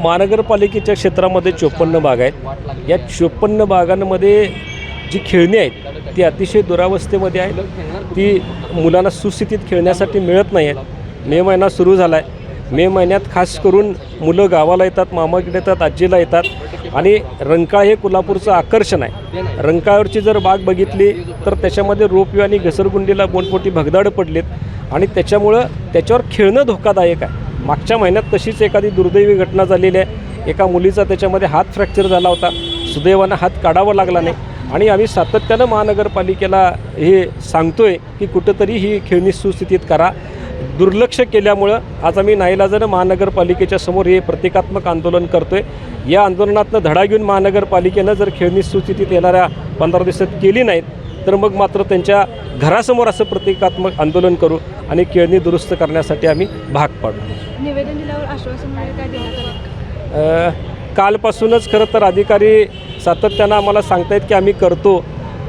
महानगरपालिकेच्या क्षेत्रामध्ये 54 बागा आहेत। या 54 बागांमध्ये जी खेळणी आहेत ती अतिशय दुरावस्थेमध्ये आहेत। ती मुलांना सुस्थितीत खेळण्यासाठी मिळत नाही आहेत। मे महिना सुरू झाला आहे। मे महिन्यात खास करून मुलं गावाला येतात, मामाकडे येतात, आजीला येतात आणि रंकाळ हे कोल्हापूरचं आकर्षण आहे। रंकाळवरची जर बाग बघितली तर त्याच्यामध्ये रोपवे आणि घसरगुंडीला मोठमोठी भगदाडं पडलीत आणि त्याच्यामुळं त्याच्यावर खेळणं धोकादायक आहे। मागच्या महिन्यात तशीच एखादी दुर्दैवी घटना झालेली आहे। एका मुलीचा त्याच्यामध्ये हात फ्रॅक्चर झाला होता। सुदैवानं हात काढावा लागला नाही आणि आम्ही सातत्यानं महानगरपालिकेला हे सांगतोय की कुठंतरी ही खेळणी सुस्थितीत करा। दुर्लक्ष केल्यामुळं आज आम्ही नाईलाजानं महानगरपालिकेच्या समोर हे प्रतिकात्मक आंदोलन करतोय। या आंदोलनातनं धडा घेऊन महानगरपालिकेनं जर खेळणी सुस्थितीत येणाऱ्या 15 दिवसात केली नाहीत तर मग मात्र त्यांच्या घरासमोर असं प्रतिकात्मक आंदोलन करू आणि खेळणी दुरुस्त करण्यासाठी आम्ही भाग पाडू। निवेदन दिल्यावर आश्वासन काय देण्यात आलं? कालपासूनच खरं तर अधिकारी सातत्यानं आम्हाला सांगतायत की आम्ही करतो,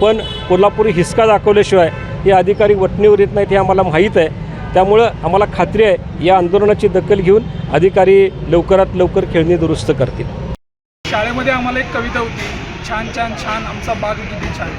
पण कोल्हापुरी हिसका दाखवल्याशिवाय हे अधिकारी वटणीवर येत नाहीत हे आम्हाला माहीत आहे। त्यामुळं आम्हाला खात्री आहे या आंदोलनाची दखल घेऊन अधिकारी लवकरात लवकर खेळणी दुरुस्त करतील। शाळेमध्ये आम्हाला एक कविता होती, छान छान छान आमचा बाग किती छान।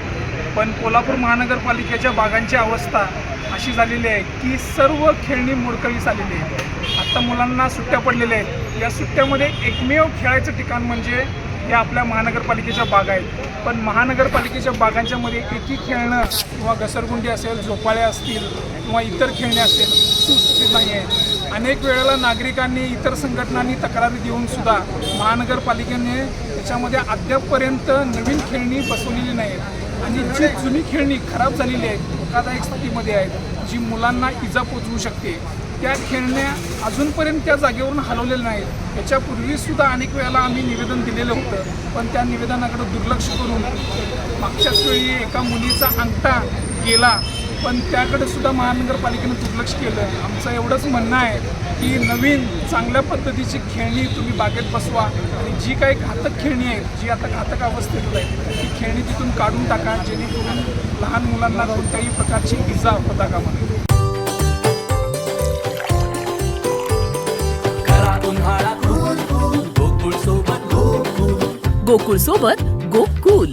पण कोल्हापूर महानगरपालिकेच्या बागांची अवस्था अशी झालेली आहे की सर्व खेळणी मोडकळीस आलेली आहे। आत्ता मुलांना सुट्ट्या पडलेल्या आहेत। या सुट्ट्यामध्ये एकमेव खेळायचं ठिकाण म्हणजे या आपल्या महानगरपालिकेच्या बागा आहेत। पण महानगरपालिकेच्या बागांच्यामध्ये एकही खेळणं किंवा घसरगुंडी असेल, झोपाळे असतील किंवा इतर खेळणे असेल सुस्थितीत नाही आहे। अनेक वेळेला नागरिकांनी, इतर संघटनांनी तक्रारी देऊनसुद्धा महानगरपालिकेने त्याच्यामध्ये अद्यापपर्यंत नवीन खेळणी बसवलेली नाहीत आणि जी जुनी खेळणी खराब झालेली आहेत, धोकादायक स्थितीमध्ये आहेत, जी मुलांना इजा पोचवू शकते, त्या खेळण्या अजूनपर्यंत त्या जागेवरून हलवलेल्या नाहीत। याच्यापूर्वीसुद्धा अनेक वेळेला आम्ही निवेदन दिलेलं होतं, पण त्या निवेदनाकडे दुर्लक्ष करून मागच्याच वेळी एका मुलीचा अंगठा गेला, पण त्याकडे सुद्धा महानगरपालिकेनं दुर्लक्ष केलं। आमचं एवढंच म्हणणं आहे की नवीन चांगल्या पद्धतीची खेळणी तुम्ही बागेत बसवा आणि जी काही घातक खेळणी आहेत, जी आता घातक अवस्थेत आहेत, ती खेळणी तिथून काढून टाका, जेणेकरून लहान मुलांना कोणत्याही प्रकारची इजा होता कामा नये। गोकुळ सोबत गोकुल